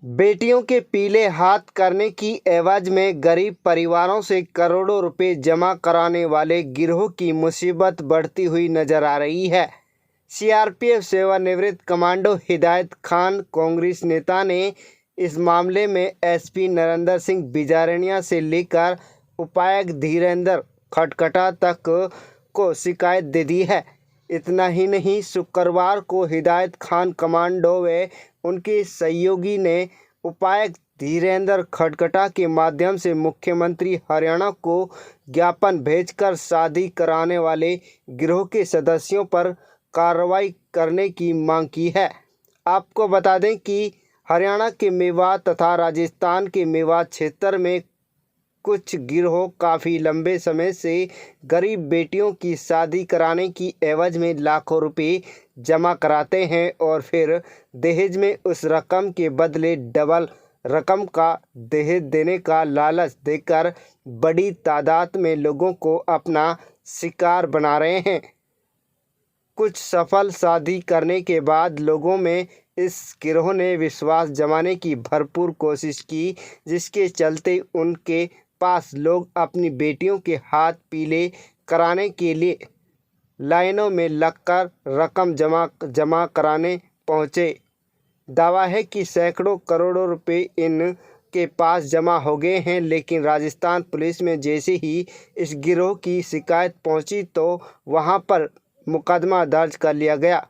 बेटियों के पीले हाथ करने की एवज में गरीब परिवारों से करोड़ों रुपए जमा कराने वाले गिरोह की मुसीबत बढ़ती हुई नजर आ रही है। सीआरपीएफ सेवानिवृत्त कमांडो हिदायत खान कांग्रेस नेता ने इस मामले में एसपी नरेंद्र सिंह बिजारनिया से लेकर उपायुक्त धीरेंद्र खटकटा तक को शिकायत दे दी है। इतना ही नहीं, शुक्रवार को हिदायत खान कमांडो व उनके सहयोगी ने उपायुक्त धीरेंद्र खटकटा के माध्यम से मुख्यमंत्री हरियाणा को ज्ञापन भेजकर शादी कराने वाले गिरोह के सदस्यों पर कार्रवाई करने की मांग की है। आपको बता दें कि हरियाणा के मेवात तथा राजस्थान के मेवात क्षेत्र में कुछ गिरोह काफ़ी लंबे समय से गरीब बेटियों की शादी कराने की एवज में लाखों रुपए जमा कराते हैं और फिर दहेज में उस रकम के बदले डबल रकम का दहेज देने का लालच देकर बड़ी तादाद में लोगों को अपना शिकार बना रहे हैं। कुछ सफल शादी करने के बाद लोगों में इस गिरोह ने विश्वास जमाने की भरपूर कोशिश की, जिसके चलते उनके पास लोग अपनी बेटियों के हाथ पीले कराने के लिए लाइनों में लगकर रकम जमा कराने पहुंचे। दावा है कि सैकड़ों करोड़ों रुपए इनके पास जमा हो गए हैं, लेकिन राजस्थान पुलिस में जैसे ही इस गिरोह की शिकायत पहुंची तो वहां पर मुकदमा दर्ज कर लिया गया।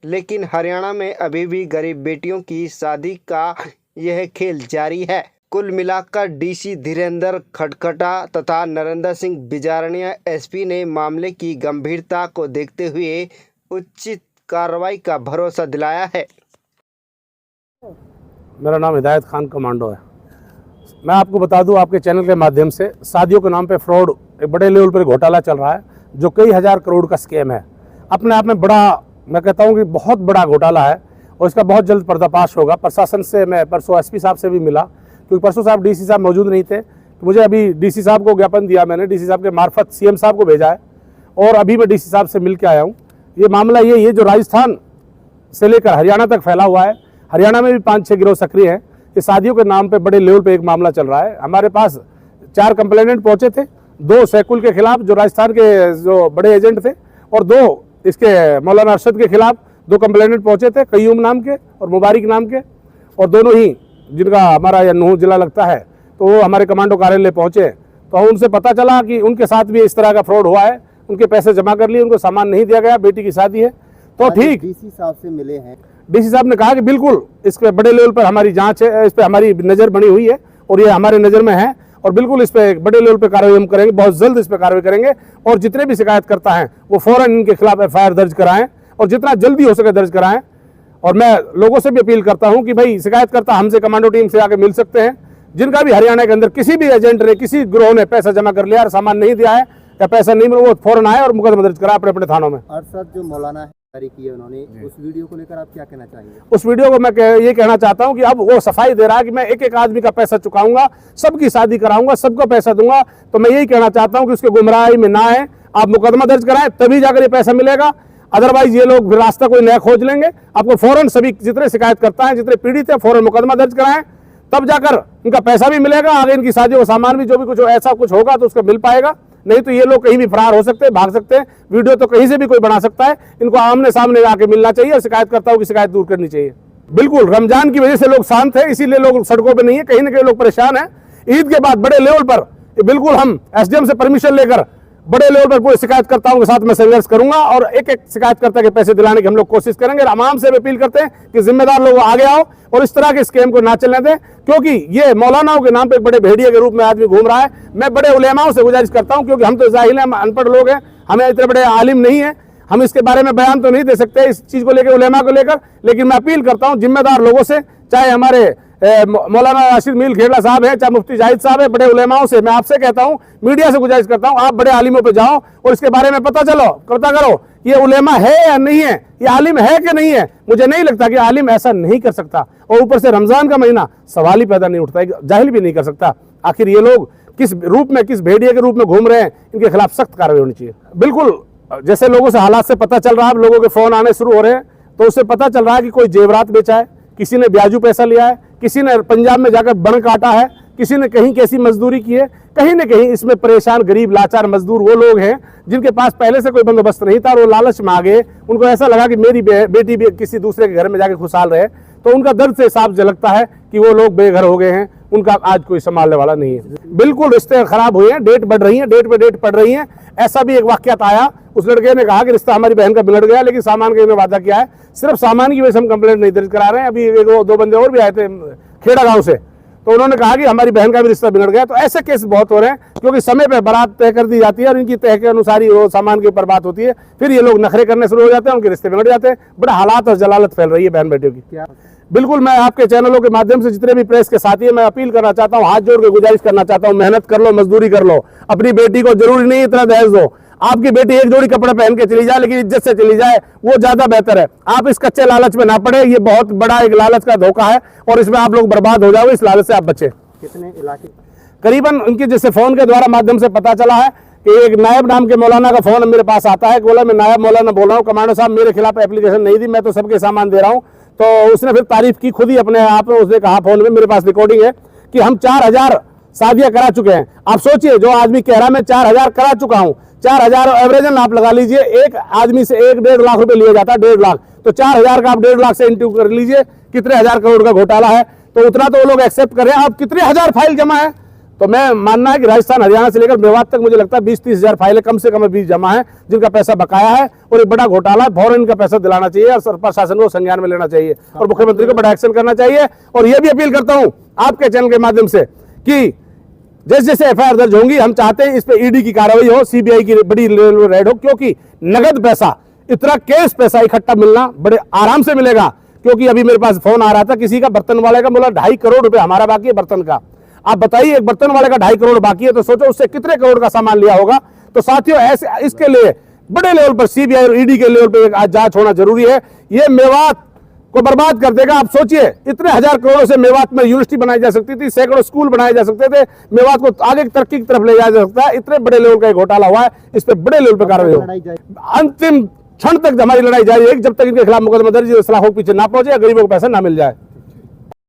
लेकिन हरियाणा में अभी भी गरीब बेटियों की शादी का यह खेल जारी है। कुल मिलाकर डीसी धीरेंद्र खटकटा तथा नरेंद्र सिंह बिजारनिया एसपी ने मामले की गंभीरता को देखते हुए उचित कार्रवाई का भरोसा दिलाया है। मेरा नाम हिदायत खान कमांडो है। मैं आपको बता दूं, आपके चैनल के माध्यम से शादियों के नाम पे फ्रॉड एक बड़े लेवल पर घोटाला चल रहा है, जो कई हजार करोड़ का स्कैम है। अपने आप में बड़ा, मैं कहता हूं कि बहुत बड़ा घोटाला है और इसका बहुत जल्द पर्दाफाश होगा। प्रशासन से मैं परसों एसपी साहब से भी मिला, क्योंकि परसों साहब डीसी साहब मौजूद नहीं थे, तो मुझे अभी डीसी साहब को ज्ञापन दिया, मैंने डीसी साहब के मार्फत सीएम साहब को भेजा है और अभी मैं डीसी साहब से मिल के आया हूँ। ये मामला ये जो राजस्थान से लेकर हरियाणा तक फैला हुआ है, हरियाणा में भी 5-6 गिरोह सक्रिय हैं। ये शादियों के नाम पे बड़े लेवल पे एक मामला चल रहा है। हमारे पास 4 कंप्लेनेंट पहुंचे थे, 2 सैकुल के खिलाफ जो राजस्थान के जो बड़े एजेंट थे, और 2 इसके मौलाना अरशद के खिलाफ 2 कंप्लेनेंट पहुंचे थे, कयूम नाम के और मुबारिक नाम के, और दोनों ही जिनका हमारा यह नूह जिला लगता है, तो वो हमारे कमांडो कार्यालय पहुंचे। तो उनसे पता चला कि उनके साथ भी इस तरह का फ्रॉड हुआ है। उनके पैसे जमा कर लिए, उनको सामान नहीं दिया गया, बेटी की शादी है। तो ठीक डीसी साहब से मिले हैं, डीसी साहब ने कहा कि बिल्कुल इस पे बड़े लेवल पर हमारी जांच है, इस पे हमारी नज़र बनी हुई है और ये हमारे नज़र में है और बिल्कुल इस पे बड़े लेवल पे कार्रवाई हम करेंगे, बहुत जल्द इस पे कार्रवाई करेंगे और जितने भी शिकायत करता हैं वो फौरन इनके खिलाफ एफआईआर दर्ज कराएं और जितना जल्दी हो सके दर्ज कराएं। और मैं लोगों से भी अपील करता हूं कि भाई शिकायतकर्ता हमसे कमांडो टीम से आके मिल सकते हैं। जिनका भी हरियाणा के अंदर किसी भी एजेंट ने, किसी गिरोह ने पैसा जमा कर लिया और सामान नहीं दिया है या पैसा नहीं मिला, वो फौरन आए और मुकदमा दर्ज करा अपने अपने थानों में। अरशद जो मौलाना जारी की है उन्होंने, उस वीडियो को लेकर आप क्या कहना चाहेंगे? उस वीडियो को मैं ये कहना चाहता हूं कि अब वो सफाई दे रहा है कि मैं एक एक आदमी का पैसा चुकाऊंगा, सबकी शादी कराऊंगा, सबको पैसा दूंगा। तो मैं यही कहना चाहता हूं कि उसके गुमराही में ना आए, आप मुकदमा दर्ज कराएं, तभी जाकर ये पैसा मिलेगा। अदरवाइज ये लोग फिर रास्ता कोई नया खोज लेंगे। आपको फौरन सभी जितने शिकायत करता है, जितने पीड़ित है, फौरन मुकदमा दर्ज कराएं, तब जाकर इनका पैसा भी मिलेगा, आगे इनकी शादी और सामान भी जो भी कुछ ऐसा कुछ होगा तो उसका मिल पाएगा। नहीं तो ये लोग कहीं भी फरार हो सकते हैं, भाग सकते हैं, वीडियो तो कहीं से भी कोई बना सकता है। इनको आमने सामने आके मिलना चाहिए और शिकायतकर्ताओं की शिकायत दूर करनी चाहिए। बिल्कुल रमजान की वजह से लोग शांत है, इसीलिए लोग सड़कों पर नहीं है, कहीं ना कहीं लोग परेशान है। ईद के बाद बड़े लेवल पर बिल्कुल हम एसडीएम से परमिशन लेकर बड़े लेवल पर पूरे शिकायतकर्ताओं के साथ मैं संघर्ष करूंगा और एक एक शिकायतकर्ता के पैसे दिलाने की हम लोग कोशिश करेंगे। आवाम से भी अपील करते हैं कि जिम्मेदार लोग आगे आओ और इस तरह के स्कैम को ना चलने दें, क्योंकि ये मौलानाओं के नाम पे एक बड़े भेड़िए के रूप में आदमी घूम रहा है। मैं बड़े उलेमाओं से गुजारिश करता हूं, क्योंकि हम तो जाहिल हैं, हम अनपढ़ लोग हैं, हमें इतने बड़े आलिम नहीं है, हम इसके बारे में बयान तो नहीं दे सकते इस चीज को लेकर, उलेमा को लेकर। लेकिन मैं अपील करता हूं जिम्मेदार लोगों से, चाहे हमारे मौलाना राशिद मील खेड़ा साहब है, चाहे मुफ्ती जाहिद साहब है, बड़े उलेमाओं से मैं आपसे कहता हूं, मीडिया से गुजारिश करता हूं, आप बड़े आलिमों पे जाओ और इसके बारे में पता करो ये उलेमा है या नहीं है, ये आलिम है कि नहीं है। मुझे नहीं लगता कि आलिम ऐसा नहीं कर सकता, और ऊपर से रमजान का महीना सवाल ही पैदा नहीं उठता है, जाहिल भी नहीं कर सकता। आखिर ये लोग किस रूप में, किस भेड़िए के रूप में घूम रहे हैं, इनके खिलाफ सख्त कार्रवाई होनी चाहिए। बिल्कुल जैसे लोगों से हालात से पता चल रहा है, लोगों के फोन आने शुरू हो रहे हैं, तो उससे पता चल रहा है कि कोई जेवरात बेचा है, किसी ने ब्याजू पैसा लिया है, किसी ने पंजाब में जाकर बण काटा है, किसी ने कहीं कैसी मजदूरी की है। कहीं न कहीं इसमें परेशान गरीब लाचार मजदूर वो लोग हैं जिनके पास पहले से कोई बंदोबस्त नहीं था और वो लालच में आ गए। उनको ऐसा लगा कि मेरी बेटी भी किसी दूसरे के घर में जाके खुशहाल रहे, तो उनका दर्द से साफ झलकता है कि वो लोग बेघर हो गए हैं, उनका आज कोई संभालने वाला नहीं है। बिल्कुल रिश्ते खराब हुए हैं, डेट बढ़ रही है, डेट पे डेट पड़ रही है। ऐसा भी एक वाकयात आया, उस लड़के ने कहा कि रिश्ता हमारी बहन का बिगड़ गया, लेकिन सामान का वादा किया है, सिर्फ सामान की वजह से हम कंप्लेंट नहीं दर्ज करा रहे हैं। अभी एक दो बंदे और भी आए थे खेड़ा गांव से, तो उन्होंने कहा कि हमारी बहन का भी रिश्ता बिगड़ गया। तो ऐसे केस बहुत हो रहे हैं, क्योंकि समय पे बारात तय कर दी जाती है और इनकी तय के अनुसार ही वो सामान के ऊपर बात होती है, फिर ये लोग नखरे करने शुरू हो जाते हैं, उनके रिश्ते बिगड़ जाते हैं। बड़ा हालात और जलालत फैल रही है बहन बेटियों की। बिल्कुल मैं आपके चैनलों के माध्यम से जितने भी प्रेस के साथी है, मैं अपील करना चाहता हूँ, हाथ जोड़ के गुजारिश करना चाहता हूँ, मेहनत कर लो, मजदूरी कर लो। अपनी बेटी को जरूरी नहीं इतना दहेज दो, आपकी बेटी एक जोड़ी कपड़े पहन के चली जाए, लेकिन इज्जत से चली जाए, वो ज्यादा बेहतर है। आप इस कच्चे लालच में ना पड़े, ये बहुत बड़ा एक लालच का धोखा है और इसमें आप लोग बर्बाद हो जाओगे। इस लालच से आप बचे। कितने इलाके? करीबन उनके जैसे फोन के द्वारा माध्यम से पता चला है कि एक नायब नाम के मौलाना का फोन मेरे पास आता है, बोला मैं नायब मौलाना बोल रहा हूँ, कमांडो साहब मेरे खिलाफ एप्लीकेशन नहीं दी, मैं तो सबके सामान दे रहा हूँ। तो उसने फिर तारीफ की खुद ही अपने आप में, उसने कहा फोन में, मेरे पास रिकॉर्डिंग है कि हम 4000 शादियां करा चुके हैं। आप सोचिए, जो आदमी कह रहा है मैं 4000 करा चुका हूँ, 4000 एवरेजन आप लगा लीजिए, एक आदमी से 1-1.5 लाख रुपए लिया जाता है, 1.5 लाख, तो 4000 का आप 1.5 लाख से इंटू कर लीजिए, कितने हजार करोड़ का घोटाला है। तो उतना तो वो लोग एक्सेप्ट कर रहे हैं। अब कितने हजार फाइल जमा है, तो मैं मानना है कि राजस्थान हरियाणा से लेकर मेवात तक मुझे लगता है 20-30 हजार फाइलें कम से कम अभी जमा है, जिनका पैसा बकाया है और एक बड़ा घोटाला है। फौरन इनका पैसा दिलाना चाहिए और प्रशासन को संज्ञान में लेना चाहिए और मुख्यमंत्री को बड़ा एक्शन करना चाहिए। और यह भी अपील करता हूं आपके चैनल के माध्यम से कि जैसे जैसे एफआईआर दर्ज होंगी, हम चाहते हैं इस पे ईडी की कार्रवाई हो, सीबीआई की बड़ी रेड हो, क्योंकि नगद पैसा, इतना कैश पैसा इकट्ठा मिलना बड़े आराम से मिलेगा। क्योंकि अभी मेरे पास फोन आ रहा था किसी का, बर्तन वाले का, बोला 2.5 करोड़ रुपए हमारा बाकी है बर्तन का। आप बताइए, एक बर्तन वाले का 2.5 करोड़ बाकी है, तो सोचो उससे कितने करोड़ का सामान लिया होगा। तो साथियों, ऐसे इसके लिए बड़े लेवल पर सीबीआई और ईडी के लेवल पर आज जांच होना जरूरी है। ये मेवात को बर्बाद कर देगा। आप सोचिए, इतने हजार करोड़ों से मेवात में यूनिवर्सिटी बनाई जा सकती थी, सैकड़ों स्कूल बनाए जा सकते थे, मेवात को आगे तरक्की की तरफ ले जाया जा सकता है। इतने बड़े लेवल का घोटाला हुआ है, इस पर बड़े लेवल पर कार्रवाई हो। अंतिम क्षण तक हमारी लड़ाई जारी है, जब तक इनके खिलाफ मुकदमा दर्ज, इस्लाह पीछे ना पहुंचे या गरीबों को पैसा ना मिल जाए।